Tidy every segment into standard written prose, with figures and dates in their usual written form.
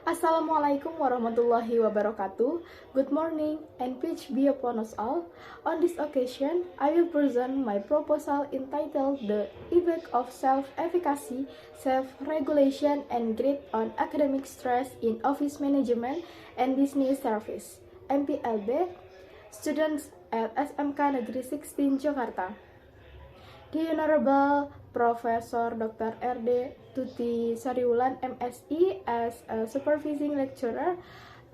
Assalamualaikum warahmatullahi wabarakatuh. Good morning and peace be upon us all. On this occasion, I will present my proposal entitled The Effect of Self-Efficacy, Self-Regulation and Grit on Academic Stress in Office Management and Business Service, MPLB, students at SMK Negeri 16, Jakarta. The Honorable Professor Dr. R.D. Tuti Sariwulan, MSI, as a supervising lecturer,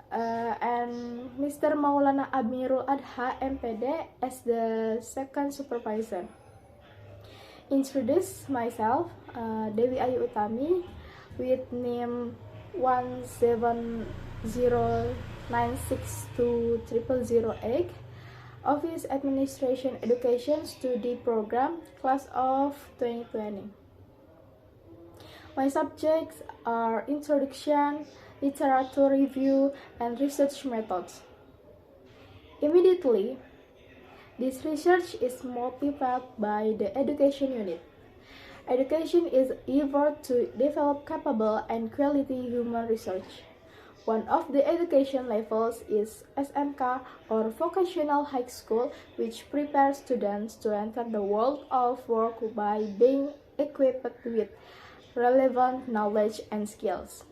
and Mr. Maulana Amirul Adha, MPD, as the second supervisor. Introduce myself, Dewi Ayu Utami, with name 170962008. Office Administration Education Studi Program, Class of 2020. My subjects are Introduction, Literature Review, and Research Methods. Immediately, this research is motivated by the Education Unit. Education is effort to develop capable and quality human research. One of the education levels is SMK or Vocational High School, which prepares students to enter the world of work by being equipped with relevant knowledge and skills.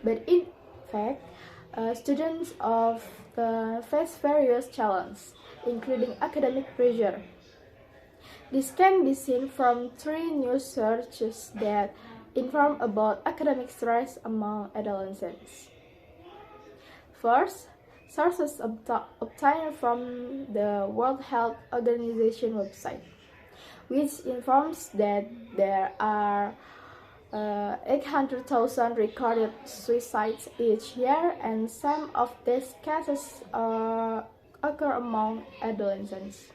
But in fact, students face various challenges, including academic pressure. This can be seen from three new researches that inform about academic stress among adolescents. First, sources obtained from the World Health Organization website, which informs that there are 800,000 recorded suicides each year, and some of these cases occur among adolescents.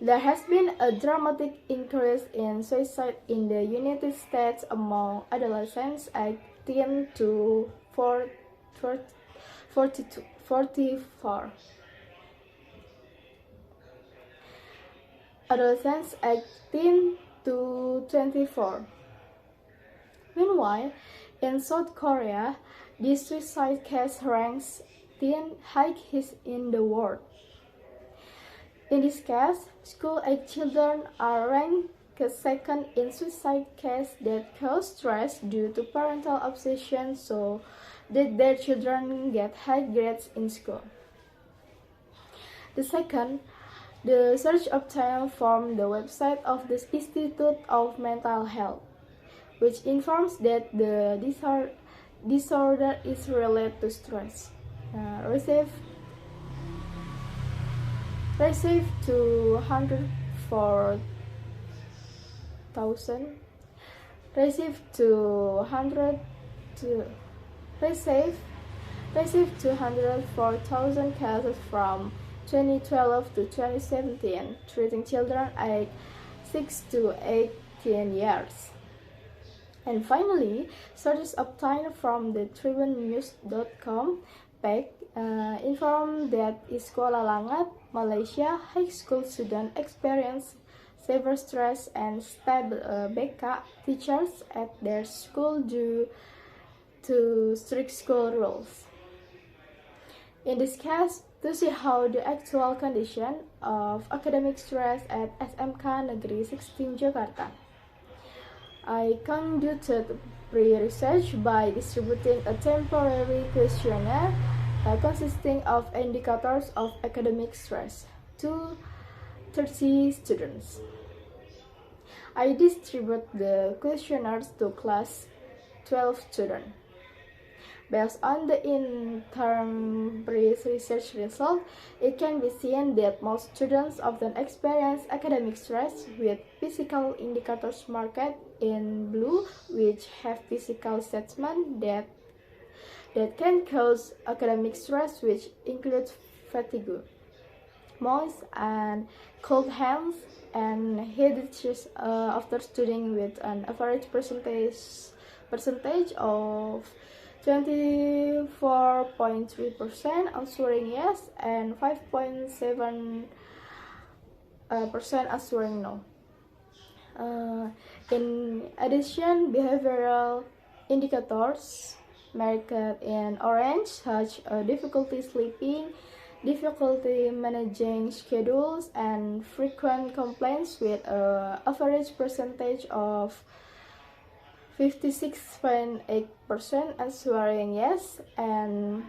There has been a dramatic increase in suicide in the United States among adolescents 18 to 44. Adolescents 18 to 24. Meanwhile, in South Korea, the suicide case ranks 10th highest in the world. In this case, school-age children are ranked second in suicide cases that cause stress due to parental obsession so that their children get high grades in school. The second, the search obtained from the website of the Institute of Mental Health, which informs that the disorder is related to stress. Received 204,000. Received 204,000 cases from 2012 to 2017, treating children aged 6 to 18 years. And finally, sources obtained from the tribunenews.com page inform that in Sekolah Langat, Malaysia, high school students experience severe stress and stab BK teachers at their school due to strict school rules. In this case, to see how the actual condition of academic stress at SMK Negeri 16, Jakarta, I conducted pre-research by distributing a temporary questionnaire consisting of indicators of academic stress to 30 students. I distribute the questionnaires to class 12 students. Based on the interim research result, it can be seen that most students often experience academic stress with physical indicators marked in blue, which have physical assessment that can cause academic stress, which includes fatigue, moist and cold hands, and headaches after studying, with an average percentage of 24.3% answering yes and 5.7% answering no. In addition, behavioral indicators marked in orange, such as difficulty sleeping, difficulty managing schedules, and frequent complaints with an average percentage of 56.8% answering yes and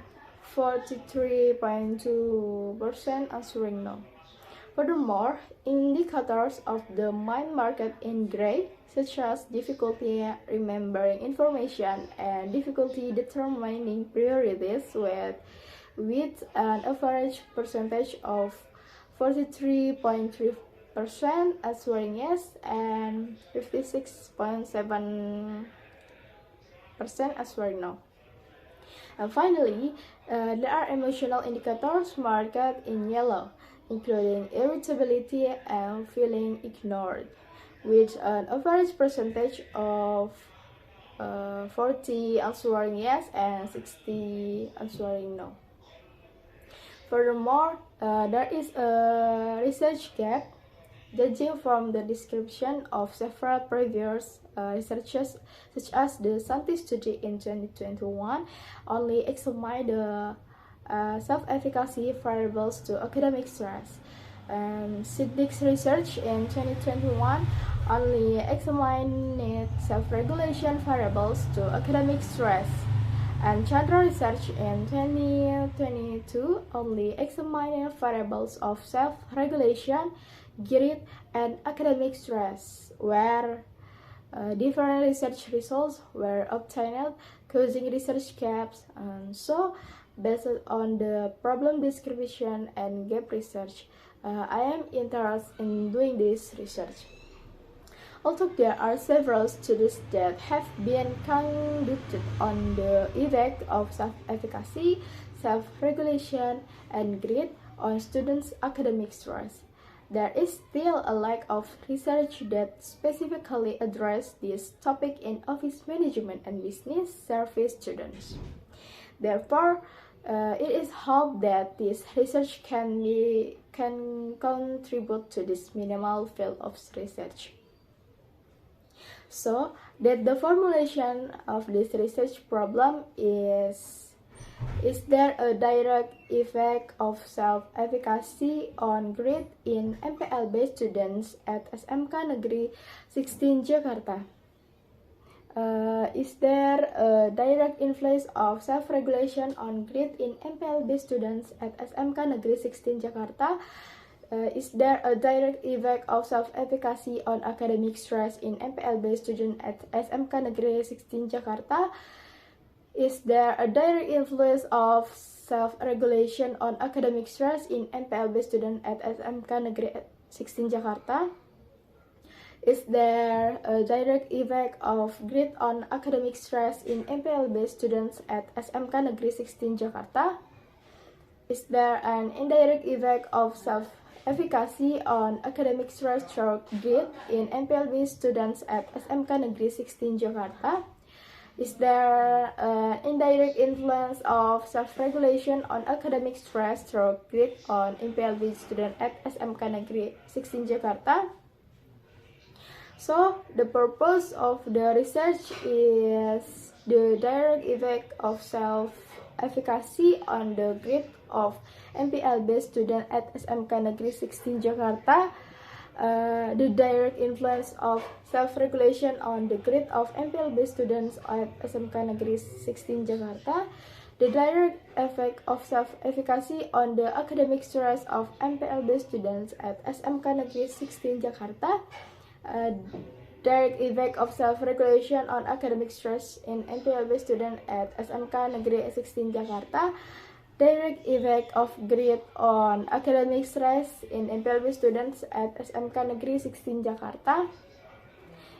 43.2% answering no. Furthermore, indicators of the mind marked in gray, such as difficulty remembering information and difficulty determining priorities with an average percentage of 43.3% answering yes and 56.7% answering no. And finally, there are emotional indicators marked in yellow, including irritability and feeling ignored, with an average percentage of 40 answering yes and 60 answering no. Furthermore, there is a research gap. Judging from the description of several previous researches, such as the Studi in 2021, only examined the self-efficacy variables to academic stress. Siddiq's research in 2021 only examined self-regulation variables to academic stress. And Chandra research in 2022 only examined variables of self-regulation, grit, and academic stress, where different research results were obtained, causing research gaps. And so, based on the problem description and gap research, I am interested in doing this research. Although there are several studies that have been conducted on the effect of self-efficacy, self-regulation, and grit on students' academic stress, there is still a lack of research that specifically addresses this topic in office management and business service students. Therefore, it is hoped that this research can contribute to this minimal field of research. So, that the formulation of this research problem is there a direct effect of self-efficacy on grit in MPLB students at SMK Negeri 16 Jakarta? Is there a direct influence of self-regulation on grit in MPLB students at SMK Negeri 16 Jakarta? Is there a direct effect of self-efficacy on academic stress in MPLB student at SMK Negeri 16 Jakarta? Is there a direct influence of self-regulation on academic stress in MPLB student at SMK Negeri 16 Jakarta? Is there a direct effect of grit on academic stress in MPLB students at SMK Negeri 16 Jakarta? Is there an indirect effect of self-efficacy on academic stress through grit in MPLB students at SMK Negeri 16 Jakarta? Is there an indirect influence of self-regulation on academic stress through grit on MPLB student at SMK Negeri 16 Jakarta? So, the purpose of the research is the direct effect of self-efficacy on the grit of MPLB student at SMK Negeri 16 Jakarta, the direct influence of self-regulation on the grit of MPLB students at SMK Negeri 16 Jakarta, the direct effect of self-efficacy on the academic stress of MPLB students at SMK Negeri 16 Jakarta, direct effect of self-regulation on academic stress in MPLB student at SMK Negeri 16 Jakarta, direct effect of grit on academic stress in MPLB students at SMK Negeri 16 Jakarta,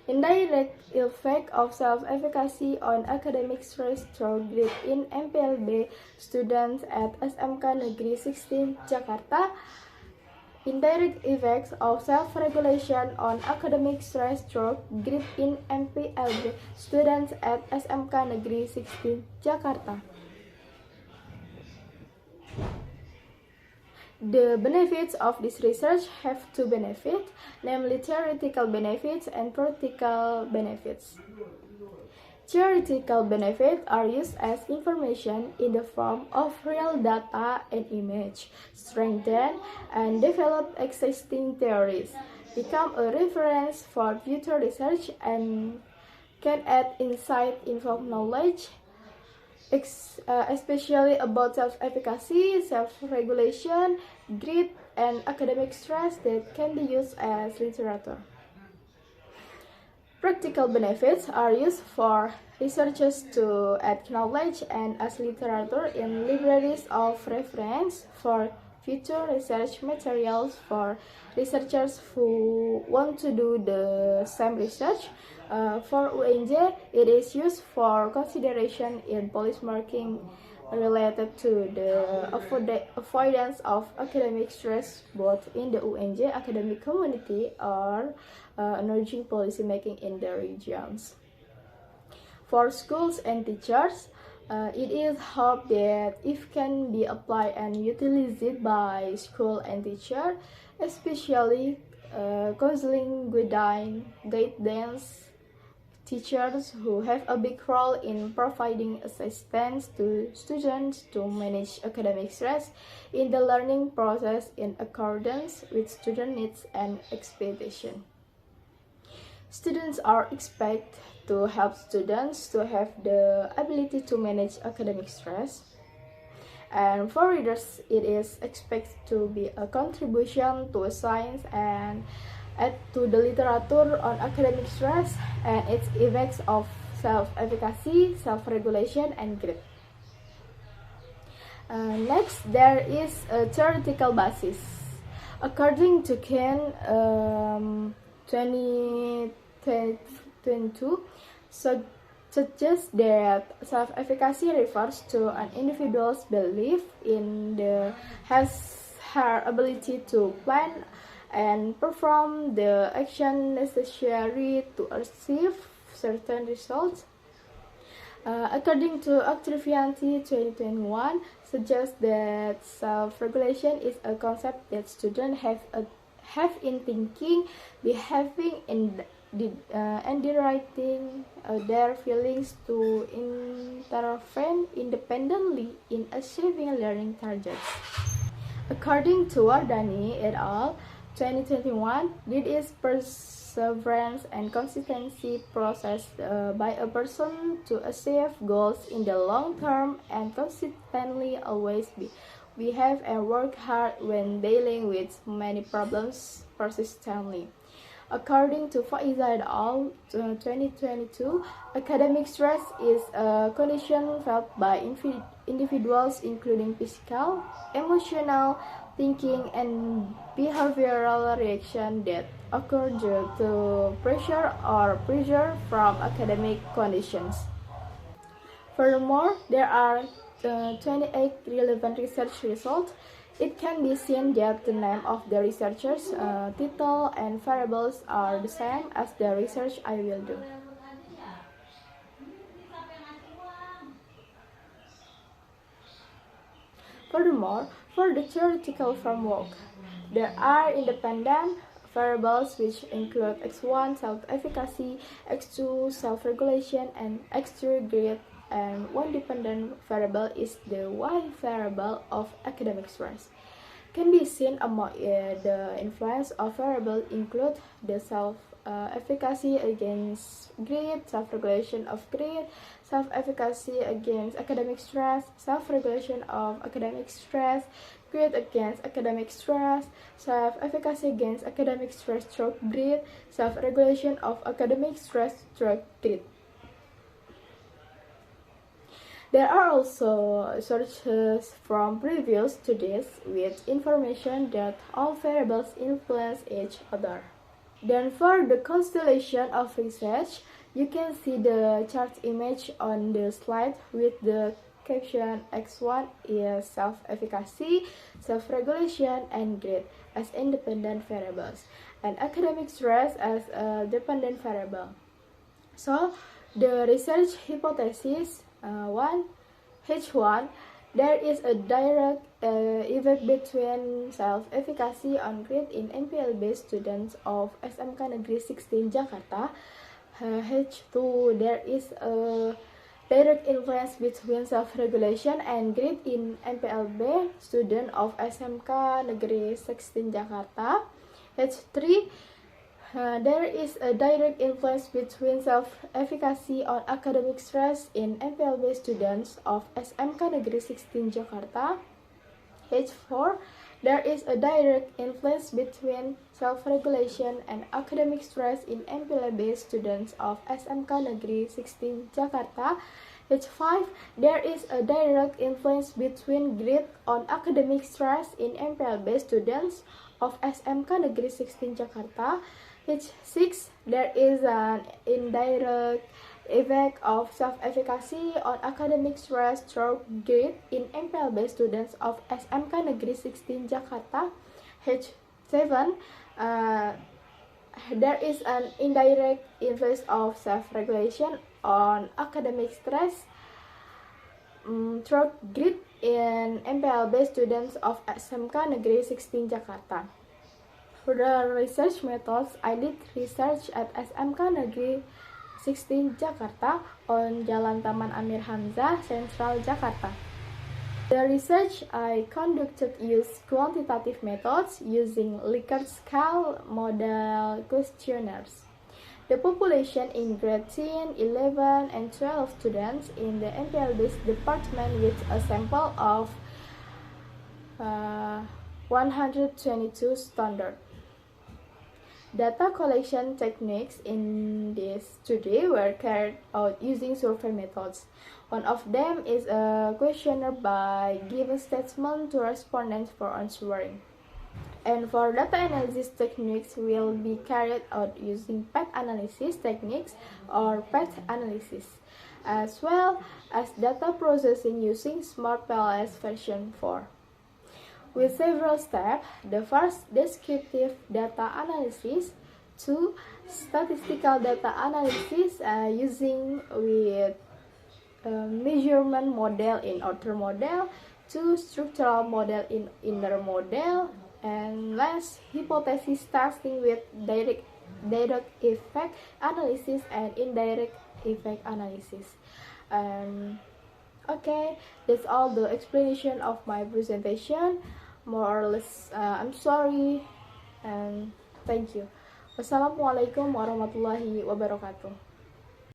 indirect effect of self-efficacy on academic stress through grit in MPLB students at SMK Negeri 16 Jakarta, indirect effects of self-regulation on academic stress through grit in MPLB students at SMK Negeri 16 Jakarta. The benefits of this research have two benefits, namely theoretical benefits and practical benefits. Theoretical benefits are used as information in the form of real data and image, strengthen and develop existing theories, become a reference for future research, and can add insight, informed knowledge, especially about self-efficacy, self-regulation, grit, and academic stress that can be used as literature. Practical benefits are used for researchers to add knowledge and as literature in libraries of reference for future research materials for researchers who want to do the same research. For UNJ, it is used for consideration in policy marking related to the avoidance of academic stress both in the UNJ academic community or emerging policy making in the regions. For schools and teachers, it is hoped that it can be applied and utilized by school and teacher, especially counseling guidance teachers who have a big role in providing assistance to students to manage academic stress in the learning process in accordance with student needs and expectations. Students are expected to help students to have the ability to manage academic stress. And for readers, it is expected to be a contribution to science and add to the literature on academic stress and its effects of self-efficacy, self-regulation, and grit. Next, there is a theoretical basis. According to Ken 2022, suggests that self-efficacy refers to an individual's belief in her ability to plan and perform the action necessary to achieve certain results. According to Activianti 2021, suggests that self-regulation is a concept that students have in thinking, behaving, and directing their feelings to intervene independently in achieving learning targets. According to Wardani et al. 2021, it is perseverance and consistency process by a person to achieve goals in the long term and consistently always behave and work hard when dealing with many problems persistently. According to Faiza et al. 2022, academic stress is a condition felt by individuals including physical, emotional, thinking, and behavioral reaction that occur due to pressure from academic conditions. Furthermore, there are 28 relevant research results. It can be seen that the name of the researcher's title and variables are the same as the research I will do. Furthermore, for the theoretical framework, there are independent variables which include x1 self-efficacy, x2 self-regulation, and x3 grit, and one dependent variable is the y variable of academic stress. Can be seen among the influence of variables include the self-efficacy against grit, self-regulation of grit, self-efficacy against academic stress, self-regulation of academic stress, grit against academic stress, self-efficacy against academic stress stroke grit, self-regulation of academic stress stroke grit. There are also sources from previous studies with information that all variables influence each other. Then for the constellation of research, you can see the chart image on the slide with the caption X1 is self-efficacy, self-regulation, and grit as independent variables, and academic stress as a dependent variable. So, the research hypothesis 1, H1, there is a direct effect between self-efficacy on grit in MPLB students of SMK Negeri 16 Jakarta H2, there is a direct influence between self-regulation and grit in MPLB, student of SMK Negeri 16 Jakarta. H3, there is a direct influence between self-efficacy on academic stress in MPLB students of SMK Negeri 16 Jakarta. H4, there is a direct influence between self-regulation and academic stress in MPLB students of SMK Negeri 16 Jakarta. H5, there is a direct influence between grit on academic stress in MPLB students of SMK Negeri 16 Jakarta. H6, there is an indirect effect of self-efficacy on academic stress through grit in MPLB students of SMK Negeri 16 Jakarta. H7, there is an indirect influence of self-regulation on academic stress through grit in MPLB students of SMK Negeri 16 Jakarta. For the research methods, I did research at SMK Negeri 16 Jakarta on Jalan Taman Amir Hamzah, Central Jakarta. The research I conducted used quantitative methods using Likert scale model questionnaires. The population in grade 10, 11, and 12 students in the MPLB department with a sample of 122 standard. Data collection techniques in this study were carried out using survey methods. One of them is a questionnaire by giving statement to respondents for answering. And for data analysis techniques will be carried out using path analysis techniques or path analysis, as well as data processing using Smart PLS version 4. With several steps, the first, descriptive data analysis, 2, statistical data analysis using with measurement model in outer model, 2, structural model in inner model, and last, hypothesis testing with direct effect analysis and indirect effect analysis. Okay, that's all the explanation of my presentation. More or less, I'm sorry and thank you. Wassalamualaikum warahmatullahi wabarakatuh.